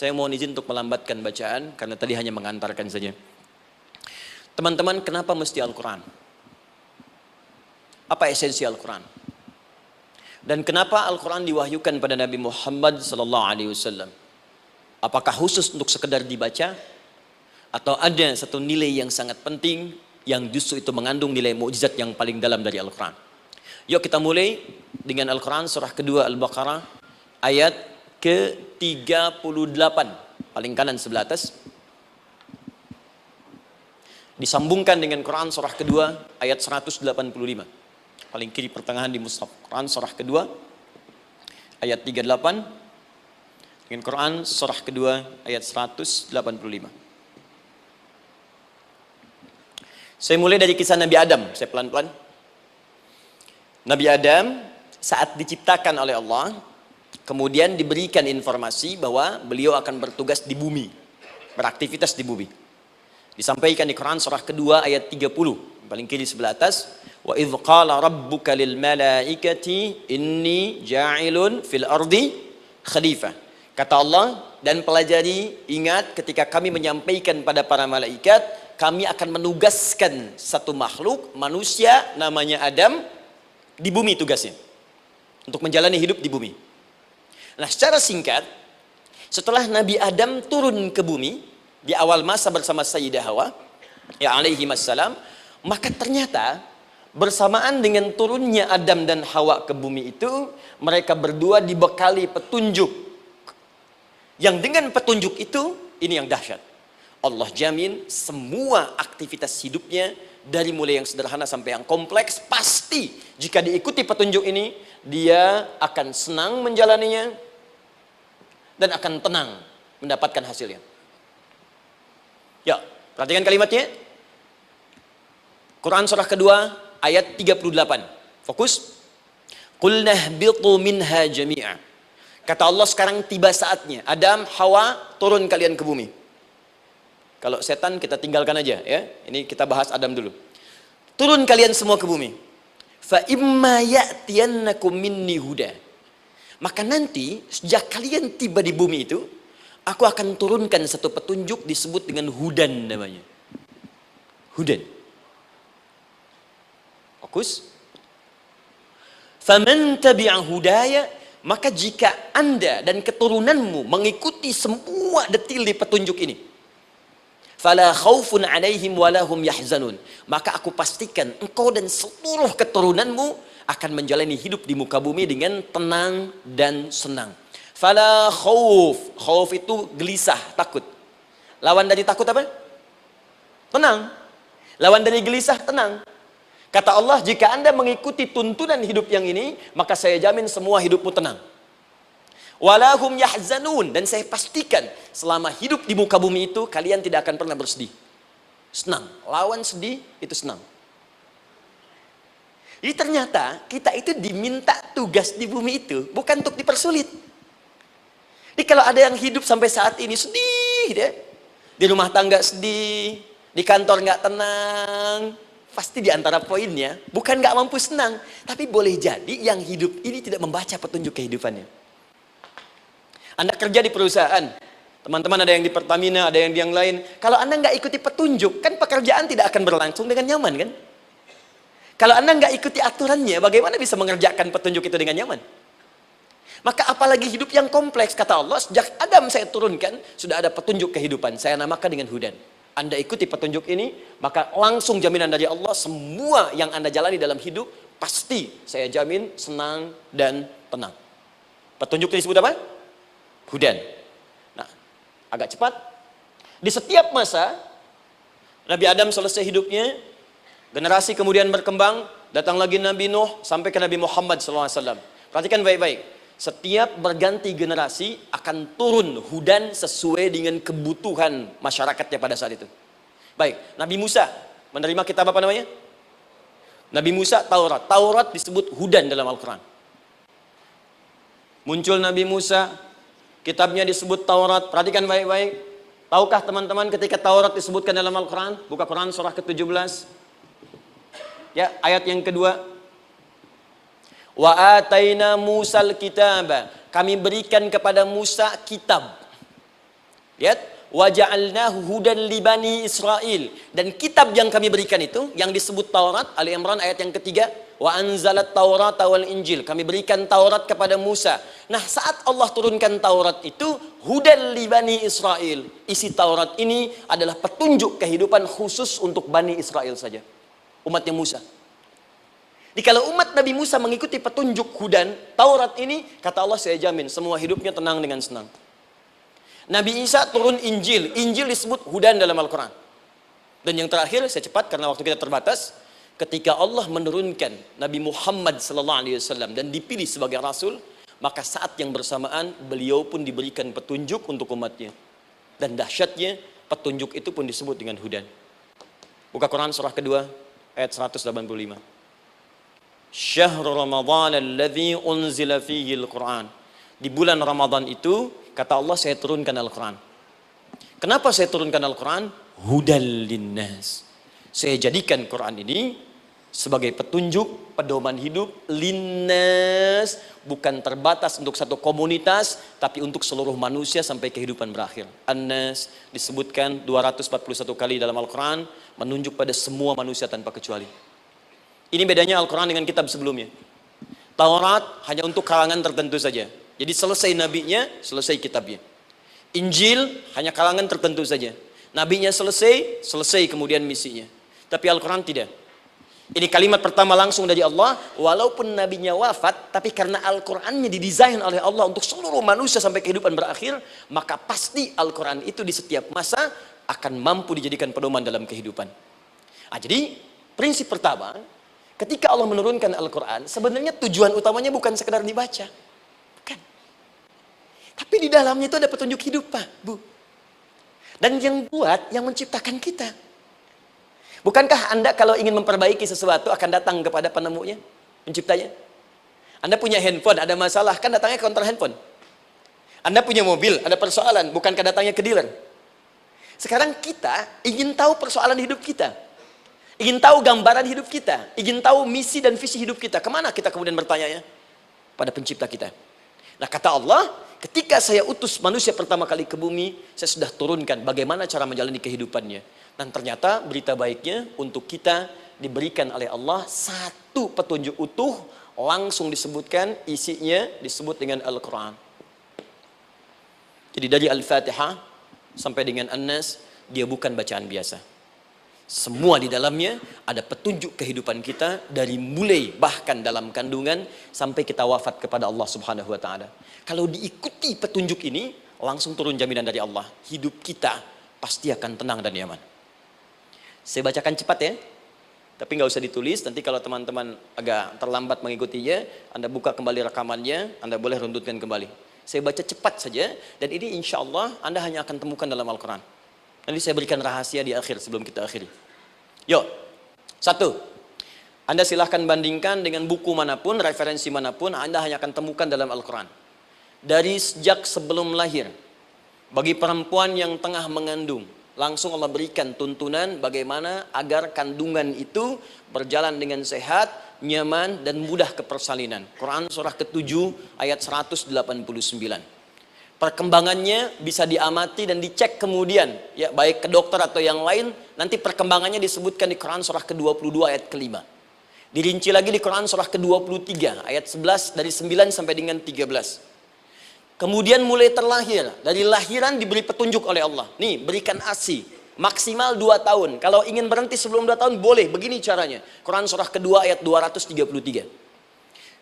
Saya mohon izin untuk melambatkan bacaan karena tadi hanya mengantarkan saja. Teman-teman, kenapa mesti Al-Quran? Apa esensi Al-Quran? Dan kenapa Al-Quran diwahyukan pada Nabi Muhammad SAW? Apakah khusus untuk sekedar dibaca? Atau ada satu nilai yang sangat penting yang justru itu mengandung nilai mukjizat yang paling dalam dari Al-Quran? Yuk kita mulai dengan Al-Quran surah kedua Al-Baqarah ayat ke-38. Paling kanan sebelah atas. Disambungkan dengan Quran surah kedua ayat 185. Paling kiri pertengahan di mushaf. Quran surah kedua ayat 38 dengan Quran surah kedua ayat 185. Saya mulai dari kisah Nabi Adam. Saya pelan-pelan. Nabi Adam saat diciptakan oleh Allah, kemudian diberikan informasi bahwa beliau akan bertugas di bumi, beraktivitas di bumi. Disampaikan di Quran surah kedua ayat 30, paling kiri sebelah atas. Wa idh qala rabbuka lil malaikati inni ja'ilun fil ardi khalifah. Kata Allah, dan pelajari, ingat ketika kami menyampaikan pada para malaikat, kami akan menugaskan satu makhluk, manusia namanya Adam, di bumi tugasnya. Untuk menjalani hidup di bumi. Nah, secara singkat, setelah Nabi Adam turun ke bumi, di awal masa bersama Sayyidah Hawa, ya alaihi wassalam, maka ternyata bersamaan dengan turunnya Adam dan Hawa ke bumi itu, mereka berdua dibekali petunjuk. Yang dengan petunjuk itu, ini yang dahsyat. Allah jamin semua aktivitas hidupnya, dari mulai yang sederhana sampai yang kompleks, pasti jika diikuti petunjuk ini, dia akan senang menjalaninya, dan akan tenang mendapatkan hasilnya. Ya, perhatikan kalimatnya. Quran surah kedua ayat 38. Fokus. Qul nahbitu minha jami'a. Kata Allah, sekarang tiba saatnya. Adam, Hawa, turun kalian ke bumi. Kalau setan kita tinggalkan aja ya. Ini kita bahas Adam dulu. Turun kalian semua ke bumi. Fa imma ya'tiyannakum minni huda. Maka nanti sejak kalian tiba di bumi itu, aku akan turunkan satu petunjuk disebut dengan hudan namanya. Hudan. Fokus. Faman tabi'a hudaya, maka jika Anda dan keturunanmu mengikuti semua detil di petunjuk ini, fala khaufun 'alaihim wa lahum yahzanun, maka aku pastikan engkau dan seluruh keturunanmu akan menjalani hidup di muka bumi dengan tenang dan senang. Fala khauf, khauf itu gelisah, takut. Lawan dari takut apa? Tenang. Lawan dari gelisah, tenang. Kata Allah, jika Anda mengikuti tuntunan hidup yang ini, maka saya jamin semua hidupmu tenang. Walahum yahzanun, dan saya pastikan selama hidup di muka bumi itu, kalian tidak akan pernah bersedih. Senang. Lawan sedih, itu senang. Jadi ternyata kita itu diminta tugas di bumi itu bukan untuk dipersulit. Jadi kalau ada yang hidup sampai saat ini sedih deh, di rumah tangga sedih, di kantor nggak tenang, pasti di antara poinnya bukan nggak mampu senang, tapi boleh jadi yang hidup ini tidak membaca petunjuk kehidupannya. Anda kerja di perusahaan, teman-teman ada yang di Pertamina, ada yang di yang lain. Kalau Anda nggak ikuti petunjuk, kan pekerjaan tidak akan berlangsung dengan nyaman kan? Kalau Anda nggak ikuti aturannya, bagaimana bisa mengerjakan petunjuk itu dengan nyaman? Maka apalagi hidup yang kompleks, kata Allah, sejak Adam saya turunkan, sudah ada petunjuk kehidupan, saya namakan dengan hudan. Anda ikuti petunjuk ini, maka langsung jaminan dari Allah, semua yang Anda jalani dalam hidup, pasti saya jamin senang dan tenang. Petunjuk ini disebut apa? Hudan. Nah, agak cepat. Di setiap masa, Nabi Adam selesai hidupnya, generasi kemudian berkembang, datang lagi Nabi Nuh, sampai ke Nabi Muhammad SAW. Perhatikan baik-baik. Setiap berganti generasi akan turun hudan sesuai dengan kebutuhan masyarakatnya pada saat itu. Baik, Nabi Musa menerima kitab apa namanya? Nabi Musa, Taurat. Taurat disebut hudan dalam Al-Quran. Muncul Nabi Musa, kitabnya disebut Taurat. Perhatikan baik-baik. Tahukah teman-teman ketika Taurat disebutkan dalam Al-Quran? Buka Quran surah ke-17. Ya, ayat yang kedua. Wa ataina Musal kitaba, kami berikan kepada Musa kitab. Lihat, waja'alnahu hudan li bani Israil, dan kitab yang kami berikan itu yang disebut Taurat, Ali Imran ayat yang ketiga, wa anzalat Taurata wal Injil, kami berikan Taurat kepada Musa. Nah, saat Allah turunkan Taurat itu hudan li bani Israil, isi Taurat ini adalah petunjuk kehidupan khusus untuk Bani Israel saja, umatnya Musa. Jadi kalau umat Nabi Musa mengikuti petunjuk hudan Taurat ini, kata Allah, saya jamin semua hidupnya tenang dengan senang. Nabi Isa turun Injil, Injil disebut hudan dalam Al-Quran. Dan yang terakhir, saya cepat karena waktu kita terbatas, ketika Allah menurunkan Nabi Muhammad SAW dan dipilih sebagai Rasul, maka saat yang bersamaan beliau pun diberikan petunjuk untuk umatnya. Dan dahsyatnya, petunjuk itu pun disebut dengan hudan. Buka Quran surah kedua, ayat 185. Syahrul Ramadhan alladhi unzila fihi al-Quran. Di bulan Ramadan itu, kata Allah, saya turunkan Al-Quran. Kenapa saya turunkan Al-Quran? Hudal linnas. Saya jadikan Quran ini sebagai petunjuk, pedoman hidup linnas, bukan terbatas untuk satu komunitas, tapi untuk seluruh manusia sampai kehidupan berakhir. An-Nas disebutkan 241 kali dalam Al-Quran, menunjuk pada semua manusia tanpa kecuali. Ini bedanya Al-Quran dengan kitab sebelumnya. Taurat hanya untuk kalangan tertentu saja. Jadi selesai nabinya, selesai kitabnya. Injil hanya kalangan tertentu saja. Nabinya selesai, selesai kemudian misinya. Tapi Al-Quran tidak. Ini kalimat pertama langsung dari Allah, walaupun nabinya wafat, tapi karena Al-Qurannya didesain oleh Allah untuk seluruh manusia sampai kehidupan berakhir, maka pasti Al-Quran itu di setiap masa akan mampu dijadikan pedoman dalam kehidupan. Nah, jadi prinsip pertama, ketika Allah menurunkan Al-Quran, sebenarnya tujuan utamanya bukan sekedar dibaca. Bukan. Tapi di dalamnya itu ada petunjuk hidup, Pak, Bu. Dan yang buat, yang menciptakan kita. Bukankah Anda kalau ingin memperbaiki sesuatu akan datang kepada penemunya, penciptanya? Anda punya handphone, ada masalah, kan datangnya ke counter handphone. Anda punya mobil, ada persoalan, bukankah datangnya ke dealer? Sekarang kita ingin tahu persoalan hidup kita. Ingin tahu gambaran hidup kita, ingin tahu misi dan visi hidup kita. Kemana kita kemudian bertanya? Pada pencipta kita. Nah, kata Allah, ketika saya utus manusia pertama kali ke bumi, saya sudah turunkan bagaimana cara menjalani kehidupannya. Dan ternyata berita baiknya untuk kita diberikan oleh Allah satu petunjuk utuh, langsung disebutkan, isinya disebut dengan Al-Quran. Jadi dari Al-Fatihah sampai dengan An-Nas, dia bukan bacaan biasa. Semua di dalamnya ada petunjuk kehidupan kita dari mulai bahkan dalam kandungan sampai kita wafat kepada Allah Subhanahu wa taala. Kalau diikuti petunjuk ini, langsung turun jaminan dari Allah. Hidup kita pasti akan tenang dan nyaman. Saya bacakan cepat ya. Tapi nggak usah ditulis, nanti kalau teman-teman agak terlambat mengikutinya, Anda buka kembali rekamannya, Anda boleh runtutkan kembali. Saya baca cepat saja, dan ini insya Allah Anda hanya akan temukan dalam Al-Quran. Nanti saya berikan rahasia di akhir sebelum kita akhiri. Yuk, satu, Anda silahkan bandingkan dengan buku manapun, referensi manapun, Anda hanya akan temukan dalam Al-Quran. Dari sejak sebelum lahir, bagi perempuan yang tengah mengandung, langsung Allah berikan tuntunan bagaimana agar kandungan itu berjalan dengan sehat, nyaman, dan mudah ke persalinan. Quran surah ke-7 ayat 189. Perkembangannya bisa diamati dan dicek kemudian, ya, baik ke dokter atau yang lain. Nanti perkembangannya disebutkan di Quran surah ke-22 ayat ke-5. Dirinci lagi di Quran surah ke-23 ayat 11 dari 9 sampai dengan 13. Kemudian mulai terlahir, dari lahiran diberi petunjuk oleh Allah. Nih, berikan ASI, maksimal 2 tahun. Kalau ingin berhenti sebelum 2 tahun, boleh, begini caranya. Quran surah kedua ayat 233.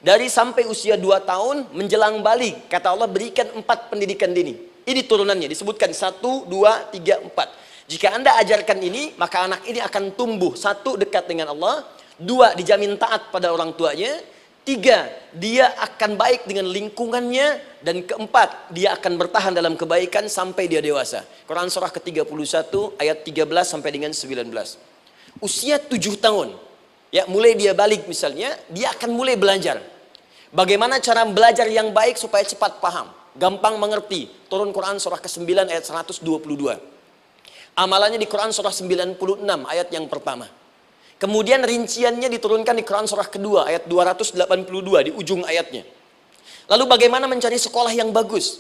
Dari sampai usia 2 tahun, menjelang balik, kata Allah berikan 4 pendidikan dini. Ini turunannya, disebutkan 1, 2, 3, 4. Jika Anda ajarkan ini, maka anak ini akan tumbuh. 1, dekat dengan Allah. 2, dijamin taat pada orang tuanya. 3, dia akan baik dengan lingkungannya. Dan 4, dia akan bertahan dalam kebaikan sampai dia dewasa. Quran surah ke-31 ayat 13 sampai dengan 19. Usia 7 tahun, ya, mulai dia balik misalnya, dia akan mulai belajar. Bagaimana cara belajar yang baik supaya cepat paham, gampang mengerti. Turun Quran surah ke-9 ayat 122. Amalannya di Quran surah 96 ayat yang pertama. Kemudian rinciannya diturunkan di Quran surah kedua ayat 282 di ujung ayatnya. Lalu bagaimana mencari sekolah yang bagus?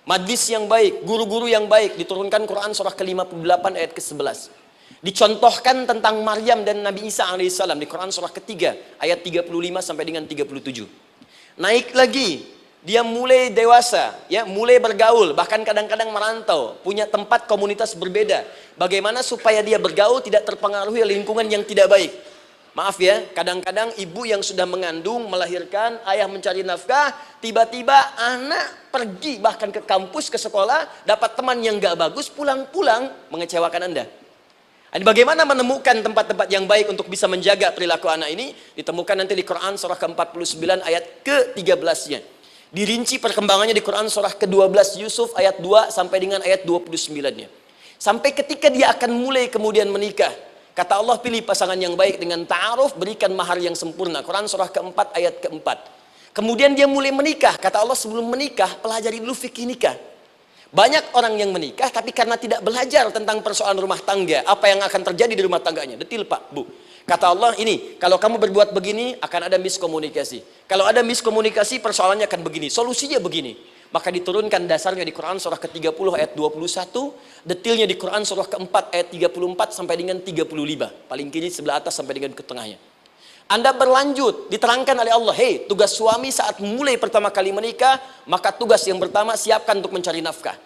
Majlis yang baik, guru-guru yang baik. Diturunkan Quran surah ke-58 ayat ke-11. Dicontohkan tentang Maryam dan Nabi Isa alaihissalam di Quran surah ketiga ayat 35 sampai dengan 37. Naik lagi, dia mulai dewasa, ya, mulai bergaul, bahkan kadang-kadang merantau, punya tempat komunitas berbeda. Bagaimana supaya dia bergaul tidak terpengaruhi lingkungan yang tidak baik. Maaf ya, kadang-kadang ibu yang sudah mengandung, melahirkan, ayah mencari nafkah, tiba-tiba anak pergi bahkan ke kampus, ke sekolah, dapat teman yang gak bagus, pulang-pulang mengecewakan Anda. Dan bagaimana menemukan tempat-tempat yang baik untuk bisa menjaga perilaku anak ini? Ditemukan nanti di Quran surah ke-49 ayat ke-13-nya. Dirinci perkembangannya di Quran surah ke-12 Yusuf ayat 2 sampai dengan ayat 29-nya. Sampai ketika dia akan mulai kemudian menikah. Kata Allah, pilih pasangan yang baik dengan ta'aruf, berikan mahar yang sempurna. Quran surah ke-4 ayat ke-4. Kemudian dia mulai menikah. Kata Allah, sebelum menikah, pelajari dulu fikih nikah. Banyak orang yang menikah, tapi karena tidak belajar tentang persoalan rumah tangga, apa yang akan terjadi di rumah tangganya. Detil Pak, Bu. Kata Allah, ini, kalau kamu berbuat begini, akan ada miskomunikasi. Kalau ada miskomunikasi, persoalannya akan begini. Solusinya begini. Maka diturunkan dasarnya di Quran surah ke-30 ayat 21, detilnya di Quran surah ke-4 ayat 34 sampai dengan 35. Paling kiri sebelah atas sampai dengan ke tengahnya. Anda berlanjut, diterangkan oleh Allah, hei, tugas suami saat mulai pertama kali menikah, maka tugas yang pertama siapkan untuk mencari nafkah.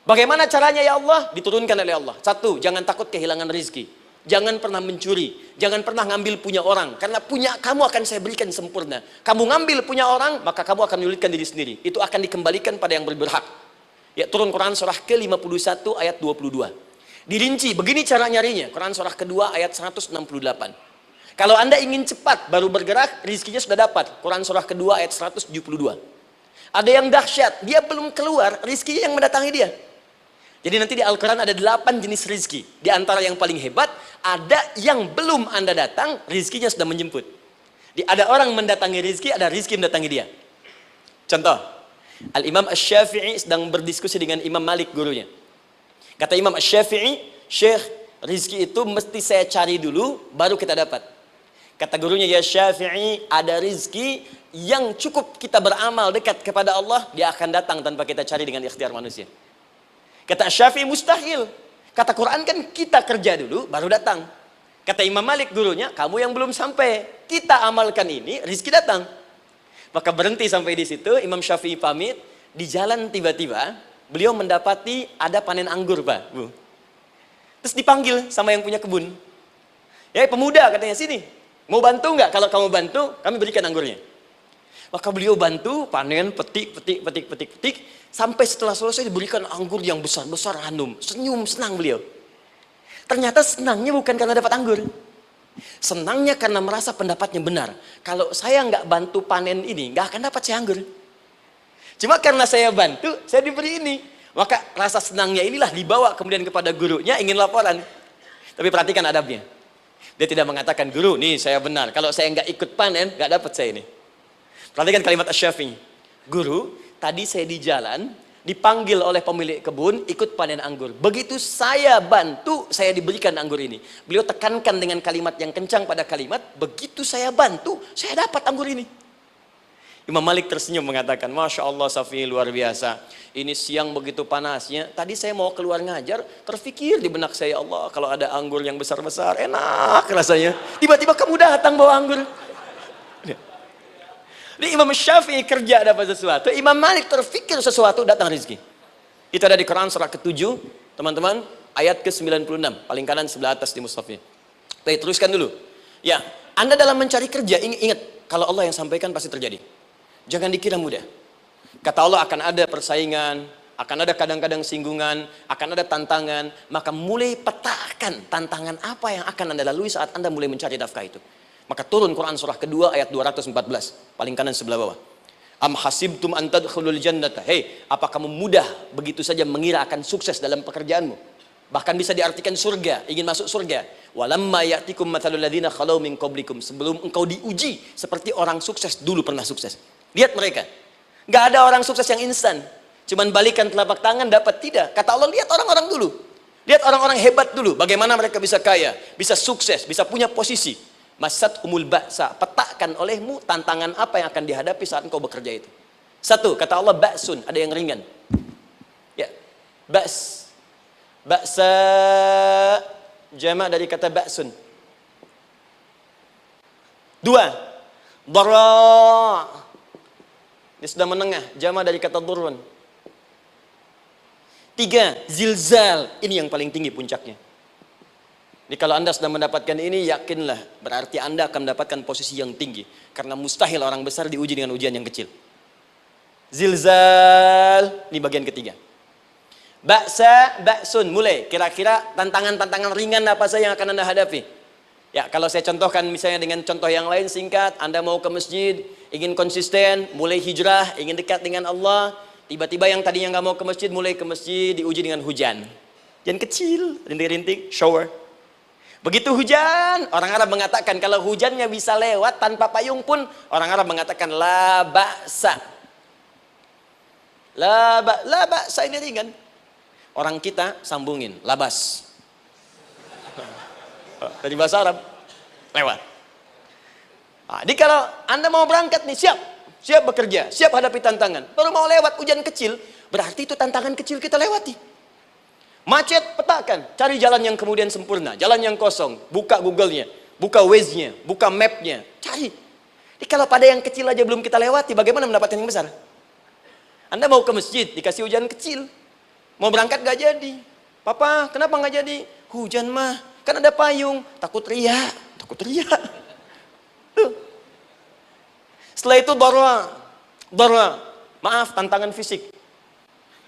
Bagaimana caranya ya Allah? Diturunkan oleh Allah. Satu, jangan takut kehilangan rezeki. Jangan pernah mencuri, jangan pernah ngambil punya orang, karena punya kamu akan saya berikan sempurna. Kamu ngambil punya orang, maka kamu akan menyulitkan diri sendiri. Itu akan dikembalikan pada yang berhak. Ya, turun Quran surah ke-51 ayat 22. Dirinci, begini cara nyarinya. Quran surah kedua ayat 168. Kalau Anda ingin cepat baru bergerak, rizkinya sudah dapat. Quran surah kedua ayat 172. Ada yang dahsyat, dia belum keluar, rizkinya yang mendatangi dia. Jadi nanti di Al-Quran ada 8 jenis rizki. Di antara yang paling hebat, ada yang belum Anda datang, rizkinya sudah menjemput. Ada orang mendatangi rizki, ada rizki mendatangi dia. Contoh, Al-Imam Asy-Syafi'i sedang berdiskusi dengan Imam Malik gurunya. Kata Imam Asy-Syafi'i, Syekh, rizki itu mesti saya cari dulu, baru kita dapat. Kata gurunya, ya Syafi'i, ada rizki yang cukup kita beramal dekat kepada Allah, dia akan datang tanpa kita cari dengan ikhtiar manusia. Kata Syafi'i, mustahil. Kata Quran kan kita kerja dulu baru datang. Kata Imam Malik gurunya, kamu yang belum sampai, kita amalkan ini, rizki datang. Maka berhenti sampai di situ. Imam Syafi'i pamit. Di jalan tiba-tiba beliau mendapati ada panen anggur, Pak, Bu. Terus dipanggil sama yang punya kebun. Ya, pemuda katanya, sini, mau bantu nggak? Kalau kamu bantu, kami berikan anggurnya. Maka beliau bantu, panen, petik. Sampai setelah selesai diberikan anggur yang besar-besar, hanum. Senyum, senang beliau. Ternyata senangnya bukan karena dapat anggur. Senangnya karena merasa pendapatnya benar. Kalau saya nggak bantu panen ini, nggak akan dapat saya anggur. Cuma karena saya bantu, saya diberi ini. Maka rasa senangnya inilah dibawa kemudian kepada gurunya, ingin laporan. Tapi perhatikan adabnya. Dia tidak mengatakan, guru, nih saya benar. Kalau saya nggak ikut panen, nggak dapat saya ini. Perhatikan kalimat Asy-Syafi'i. Guru, tadi saya di jalan, dipanggil oleh pemilik kebun, ikut panen anggur. Begitu saya bantu, saya diberikan anggur ini. Beliau tekankan dengan kalimat yang kencang pada kalimat, begitu saya bantu, saya dapat anggur ini. Imam Malik tersenyum mengatakan, Masya Allah Syafi'i, luar biasa. Ini siang begitu panasnya, tadi saya mau keluar ngajar, terfikir di benak saya, Allah, kalau ada anggur yang besar-besar, enak rasanya. Tiba-tiba kamu datang bawa anggur. Jadi Imam Syafi'i kerja dapat sesuatu, Imam Malik terfikir sesuatu, datang rezeki. Itu ada di Quran surah ke-7, teman-teman, ayat ke-96, paling kanan sebelah atas di mushafnya. Baik, teruskan dulu. Ya, Anda dalam mencari kerja, ingat, kalau Allah yang sampaikan pasti terjadi. Jangan dikira mudah. Kata Allah akan ada persaingan, akan ada kadang-kadang singgungan, akan ada tantangan, maka mulai petakan tantangan apa yang akan Anda lalui saat Anda mulai mencari nafkah itu. Maka turun Quran surah kedua ayat 214, paling kanan sebelah bawah. Am hasibtum an tadkhulul jannata. Hei, apa kamu mudah begitu saja mengira akan sukses dalam pekerjaanmu? Bahkan bisa diartikan surga, ingin masuk surga. Walamma ya'tikum mathalul ladzina khalau min qablikum. Sebelum engkau diuji seperti orang sukses dulu pernah sukses. Lihat mereka. Enggak ada orang sukses yang instan. Cuman balikan telapak tangan dapat, tidak. Kata Allah, lihat orang-orang dulu. Lihat orang-orang hebat dulu, bagaimana mereka bisa kaya, bisa sukses, bisa punya posisi. Masat umul ba'sa, petakan olehmu tantangan apa yang akan dihadapi saat engkau bekerja itu. Satu, kata Allah, ba'sun, ada yang ringan. Ba's. Ba'sa jamak dari kata ba'sun. 2. Dara. Dia sudah menengah, jamak dari kata durun. 3. Zilzal. Ini yang paling tinggi puncaknya. Jadi kalau Anda sudah mendapatkan ini, yakinlah berarti Anda akan mendapatkan posisi yang tinggi. Karena mustahil orang besar diuji dengan ujian yang kecil. Zilzal, ini bagian ketiga. Ba'sa, ba'sun, mulai. Kira-kira tantangan-tantangan ringan apa saja yang akan Anda hadapi? Ya, kalau saya contohkan misalnya dengan contoh yang lain singkat, Anda mau ke masjid, ingin konsisten, mulai hijrah, ingin dekat dengan Allah, tiba-tiba yang tadinya nggak mau ke masjid, mulai ke masjid, diuji dengan hujan. Hujan kecil, rintik-rintik, shower. Begitu hujan, orang Arab mengatakan kalau hujannya bisa lewat tanpa payung pun, orang Arab mengatakan la ba'sa. La ba'sa ini ringan. Orang kita sambungin, labas. Dari bahasa Arab, lewat. Nah, jadi kalau Anda mau berangkat nih, siap bekerja, siap hadapi tantangan. Baru mau lewat hujan kecil, berarti itu tantangan kecil kita lewati. Macet, petakan, cari jalan yang kemudian sempurna, jalan yang kosong, buka Google-nya, buka Waze-nya, buka map-nya, cari. Jadi kalau pada yang kecil aja belum kita lewati, bagaimana mendapatkan yang besar? Anda mau ke masjid, dikasih hujan kecil, mau berangkat gak jadi. Papa, kenapa gak jadi? Hujan mah, kan ada payung, takut riak. Tuh. Setelah itu darwa, maaf, tantangan fisik.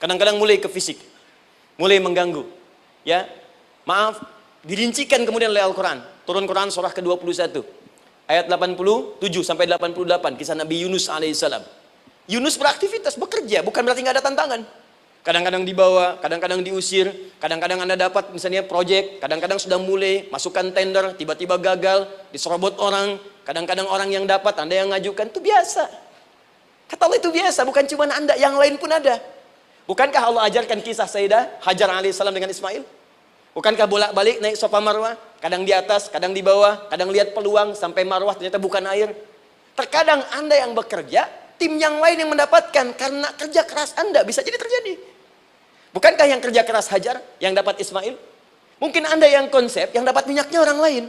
Kadang-kadang mulai ke fisik, mulai mengganggu. Ya, maaf, dirincikan kemudian oleh Al-Quran. Turun Quran surah ke-21, ayat 87 sampai 88, kisah Nabi Yunus alaihissalam. Yunus beraktivitas, bekerja, bukan berarti nggak ada tantangan. Kadang-kadang dibawa, kadang-kadang diusir, kadang-kadang Anda dapat misalnya proyek, kadang-kadang sudah mulai, masukkan tender, tiba-tiba gagal, diserobot orang, kadang-kadang orang yang dapat, Anda yang ngajukan, itu biasa. Kata Allah itu biasa, bukan cuma Anda, yang lain pun ada. Bukankah Allah ajarkan kisah Sayyidah Hajar alaihissalam dengan Ismail? Bukankah bolak-balik naik Safa Marwah, kadang di atas, kadang di bawah, kadang lihat peluang, sampai Marwah ternyata bukan air. Terkadang Anda yang bekerja, tim yang lain yang mendapatkan, karena kerja keras Anda bisa jadi terjadi. Bukankah yang kerja keras Hajar yang dapat Ismail? Mungkin Anda yang konsep, yang dapat minyaknya orang lain.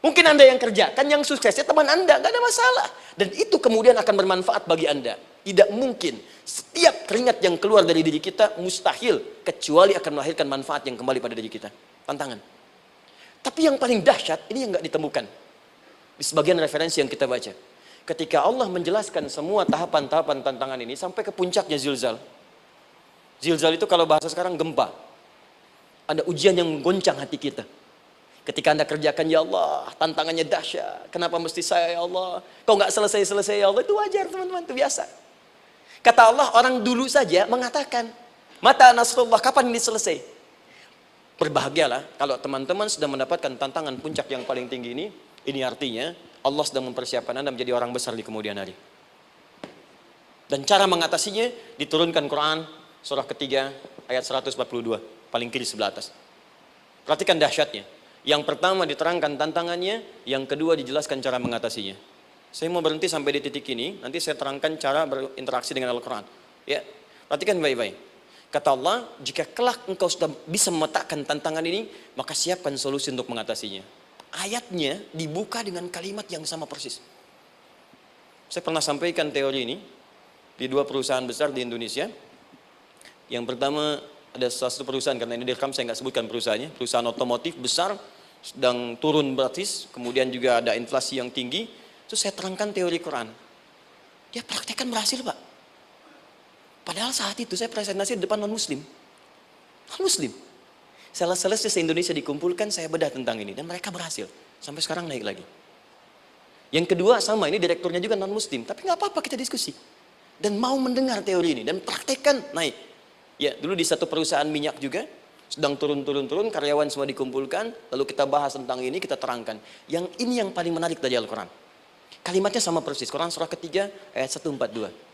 Mungkin Anda yang kerjakan, yang suksesnya teman Anda, nggak ada masalah. Dan itu kemudian akan bermanfaat bagi Anda. Tidak mungkin setiap keringat yang keluar dari diri kita mustahil, kecuali akan melahirkan manfaat yang kembali pada diri kita. Tantangan. Tapi yang paling dahsyat, ini yang nggak ditemukan di sebagian referensi yang kita baca. Ketika Allah menjelaskan semua tahapan-tahapan tantangan ini sampai ke puncaknya zilzal. Zilzal itu kalau bahasa sekarang gempa. Ada ujian yang menggoncang hati kita. Ketika Anda kerjakan, ya Allah, tantangannya dahsyat. Kenapa mesti saya, ya Allah? Kau nggak selesai-selesai, ya Allah. Itu wajar, teman-teman, itu biasa. Kata Allah, orang dulu saja mengatakan, mata nasrullah, kapan ini selesai? Berbahagialah kalau teman-teman sudah mendapatkan tantangan puncak yang paling tinggi ini. Ini artinya Allah sedang mempersiapkan Anda menjadi orang besar di kemudian hari. Dan cara mengatasinya diturunkan Quran surah ketiga ayat 142, paling kiri sebelah atas. Perhatikan dahsyatnya. Yang pertama diterangkan tantangannya, yang kedua dijelaskan cara mengatasinya. Saya mau berhenti sampai di titik ini, nanti saya terangkan cara berinteraksi dengan Al-Quran. Ya, perhatikan baik-baik. Kata Allah, jika kelak engkau sudah bisa memetakan tantangan ini, maka siapkan solusi untuk mengatasinya. Ayatnya dibuka dengan kalimat yang sama persis. Saya pernah sampaikan teori ini di 2 perusahaan besar di Indonesia. Yang pertama ada satu perusahaan, karena ini direkam saya nggak sebutkan perusahaannya, perusahaan otomotif besar, sedang turun gratis, kemudian juga ada inflasi yang tinggi. Terus saya terangkan teori Quran. Dia praktekkan berhasil, Pak. Padahal saat itu saya presentasi di depan non-muslim. Non-muslim. Sales-sales di Indonesia dikumpulkan, saya bedah tentang ini. Dan mereka berhasil. Sampai sekarang naik lagi. Yang kedua sama, ini direkturnya juga non-muslim. Tapi nggak apa-apa, kita diskusi. Dan mau mendengar teori ini. Dan praktekkan, naik. Ya, dulu di satu perusahaan minyak juga. Sedang turun, karyawan semua dikumpulkan. Lalu kita bahas tentang ini, kita terangkan. Yang ini yang paling menarik dari Al-Quran. Kalimatnya sama persis. Quran surah ketiga ayat 142.